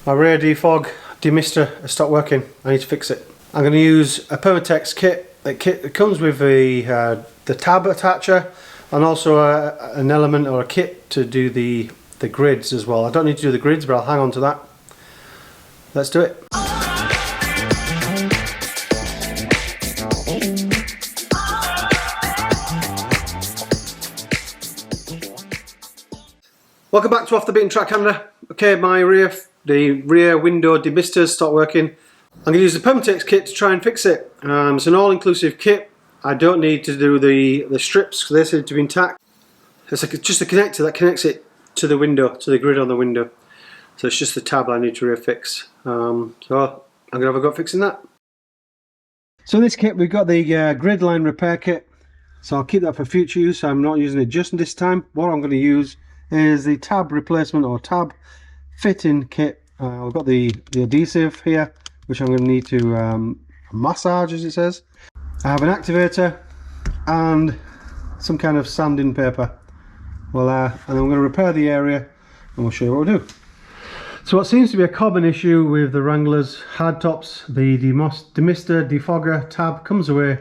My rear defog demister has stopped working. I need to fix it. I'm going to use a Permatex kit. It comes with the tab attacher and also an element or a kit to do the grids as well. I don't need to do the grids, but I'll hang on to that. Let's do it. Welcome back to Off the Beaten Track Camera. Okay, the rear window demisters stopped working. I'm going to use the Permatex kit to try and fix it. It's an all-inclusive kit. I don't need to do the strips because they seem to be intact. It's like just a connector that connects it to the window, to the grid on the window. So it's just the tab I need to re-affix. So I'm going to have a go at fixing that. So in this kit we've got the grid line repair kit. So I'll keep that for future use. I'm not using it just this time. What I'm going to use is the tab replacement or tab fitting kit. I've got the adhesive here, which I'm going to need to massage, as it says. I have an activator and some kind of sanding paper. Well, and I'm going to repair the area and we'll show you what we'll do. So what seems to be a common issue with the Wranglers hardtops, the demister defogger tab comes away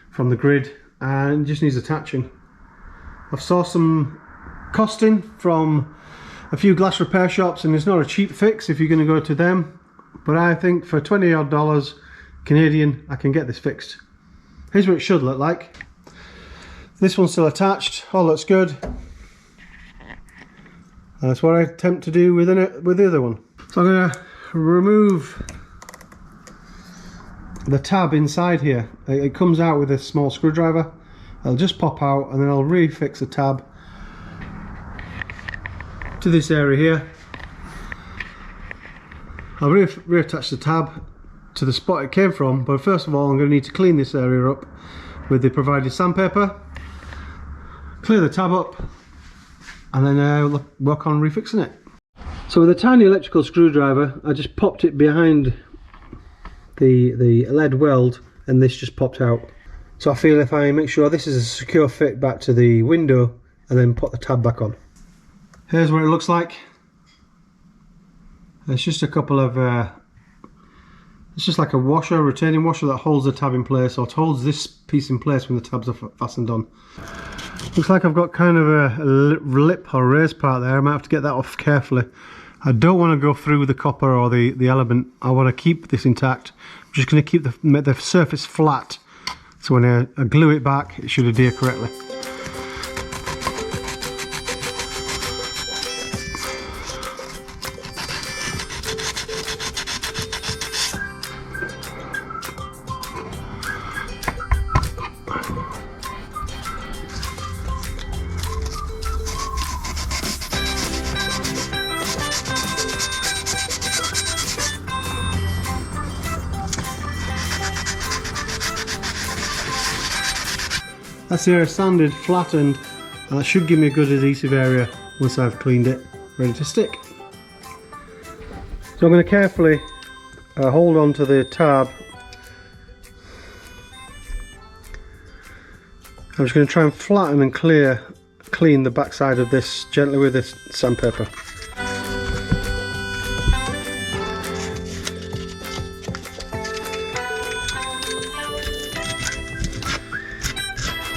from the grid and just needs attaching. I've saw some costing from a few glass repair shops and it's not a cheap fix if you're going to go to them, but I think for $20 odd Canadian I can get this fixed. Here's what it should look like. This one's still attached, all looks good. That's what I attempt to do with the other one. So I'm going to remove the tab inside here. It comes out with a small screwdriver. I'll just pop out and then I'll re-fix the tab to this area here. I'll reattach the tab to the spot it came from, but first of all I'm going to need to clean this area up with the provided sandpaper, clear the tab up, and then work on refixing it. So with a tiny electrical screwdriver I just popped it behind the lead weld and this just popped out. So I feel if I make sure this is a secure fit back to the window and then put the tab back on. Here's what it looks like. It's just a couple of it's just like a washer, retaining washer that holds the tab in place, or it holds this piece in place when the tabs are fastened on. Looks like I've got kind of a lip or raised part there. I might have to get that off carefully. I don't want to go through the copper or the element. I want to keep this intact. I'm just going to keep the surface flat, so when I glue it back it should adhere correctly. That's the area sanded, flattened, and that should give me a good adhesive area once I've cleaned it, ready to stick. So I'm going to carefully hold on to the tab. I'm just going to try and flatten and clean the backside of this gently with this sandpaper.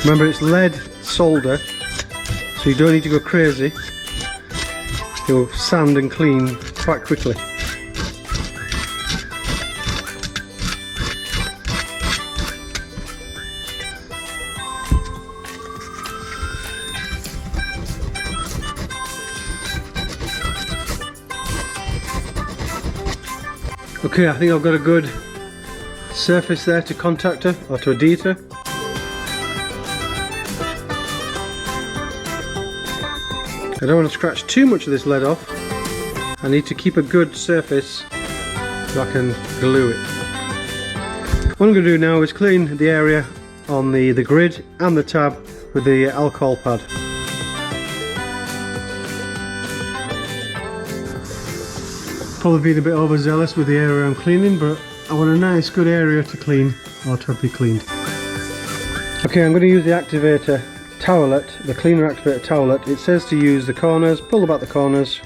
Remember, it's lead solder, so you don't need to go crazy. You'll sand and clean quite quickly. Okay, I think I've got a good surface there to contact her or to adhere to. I don't want to scratch too much of this lead off. I need to keep a good surface so I can glue it. What I'm going to do now is clean the area on the grid and the tab with the alcohol pad. Probably being a bit overzealous with the area I'm cleaning, but I want a nice good area to clean or to be cleaned. Okay, I'm going to use the activator towelette, the cleaner activator towelette. It says to use the corners, pull back the corners,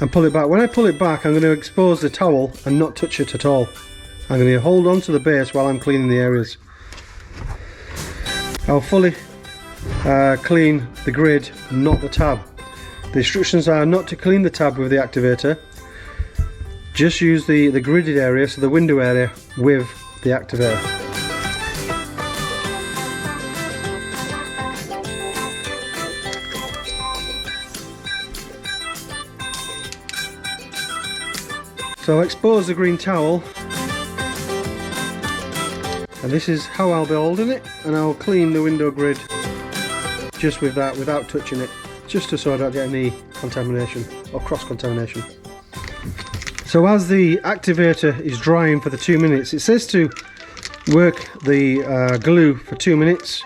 and pull it back. When I pull it back, I'm going to expose the towel and not touch it at all. I'm going to hold on to the base while I'm cleaning the areas. I'll fully clean the grid, not the tab. The instructions are not to clean the tab with the activator. Just use the gridded area, so the window area, with the activator. So I'll expose the green towel, and this is how I'll be holding it, and I'll clean the window grid just with that, without touching it, just so I don't get any contamination or cross-contamination. So as the activator is drying for the 2 minutes, it says to work the glue for 2 minutes.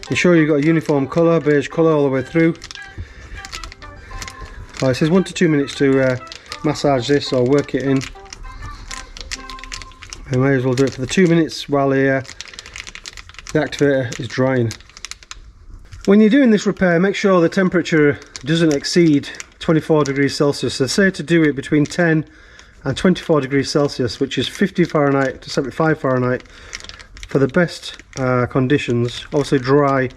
Ensure you've got a uniform colour, beige colour all the way through. Oh, it says 1 to 2 minutes to massage this or work it in. I may as well do it for the 2 minutes while the activator is drying. When you're doing this repair, make sure the temperature doesn't exceed 24 degrees Celsius. They say to do it between 10 and 24 degrees Celsius, which is 50 Fahrenheit to 75 Fahrenheit for the best conditions. Obviously dry,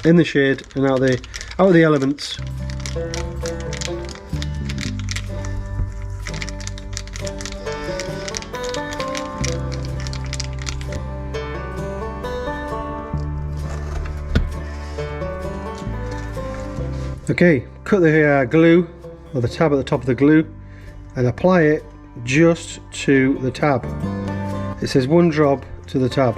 in the shade and out of the elements. Okay, cut the glue, or the tab at the top of the glue, and apply it just to the tab. It says 1 drop to the tab.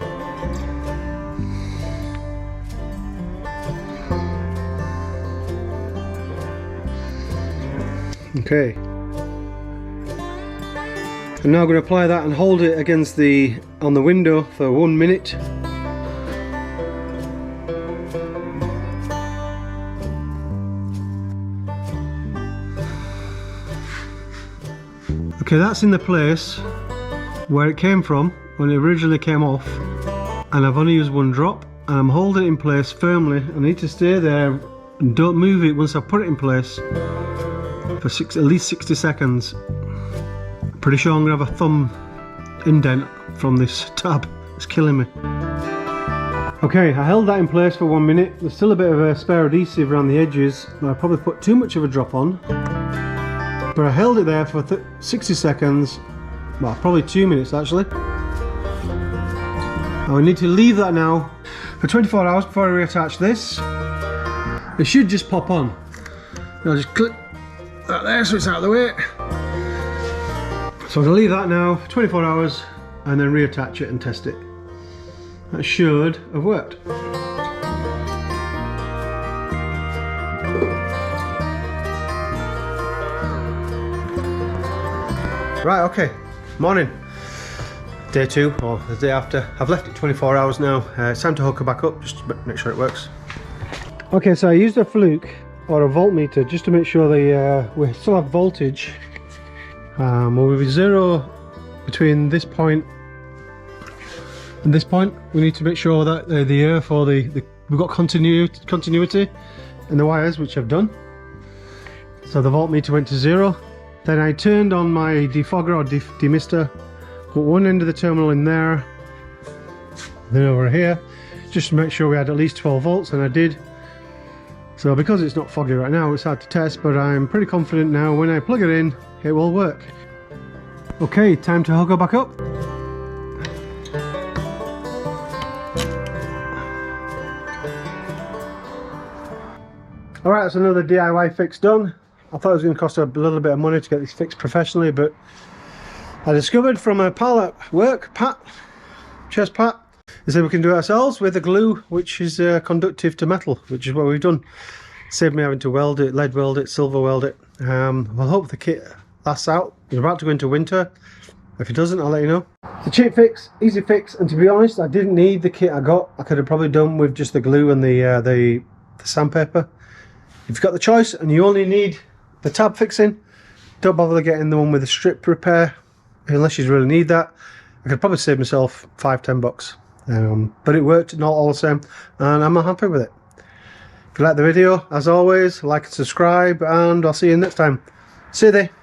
Okay. I'm now going to apply that and hold it against on the window for 1 minute. Okay, that's in the place where it came from when it originally came off, and I've only used 1 drop, and I'm holding it in place firmly. I need to stay there and don't move it once I've put it in place for at least 60 seconds. I'm pretty sure I'm going to have a thumb indent from this tab. It's killing me. Okay, I held that in place for 1 minute. There's still a bit of a spare adhesive around the edges. I probably put too much of a drop on. But I held it there for 60 seconds, well, probably 2 minutes actually. And we need to leave that now for 24 hours before I reattach this. It should just pop on. I'll just clip that there so it's out of the way. So I'm going to leave that now for 24 hours and then reattach it and test it. That should have worked. Right, okay, morning. Day 2, or the day after. I've left it 24 hours now. It's time to hook it back up, just to make sure it works. Okay, so I used a fluke, or a voltmeter, just to make sure we still have voltage. With 0 between this point and this point, we need to make sure that the earth, or we've got continuity in the wires, which I've done. So the voltmeter went to 0. Then I turned on my defogger or demister, put one end of the terminal in there, then over here, just to make sure we had at least 12 volts, and I did. So because it's not foggy right now, it's hard to test, but I'm pretty confident now when I plug it in, it will work. Okay, time to hook it back up. Alright, that's another DIY fix done. I thought it was going to cost a little bit of money to get this fixed professionally, but I discovered from a pal at work, Pat, they said we can do it ourselves with a glue which is conductive to metal, which is what we've done. Saved me having to weld it, lead weld it, silver weld it. We'll hope the kit lasts out. We're about to go into winter. If it doesn't, I'll let you know. It's a cheap fix, easy fix, and to be honest, I didn't need the kit I got. I could have probably done with just the glue and the sandpaper. If you've got the choice and you only need the tab fixing, don't bother getting the one with the strip repair unless you really need that. I could probably save myself $5–10 bucks, but it worked, not all the same, and I'm happy with it. If you like the video, as always, like and subscribe, and I'll see you next time. See you there.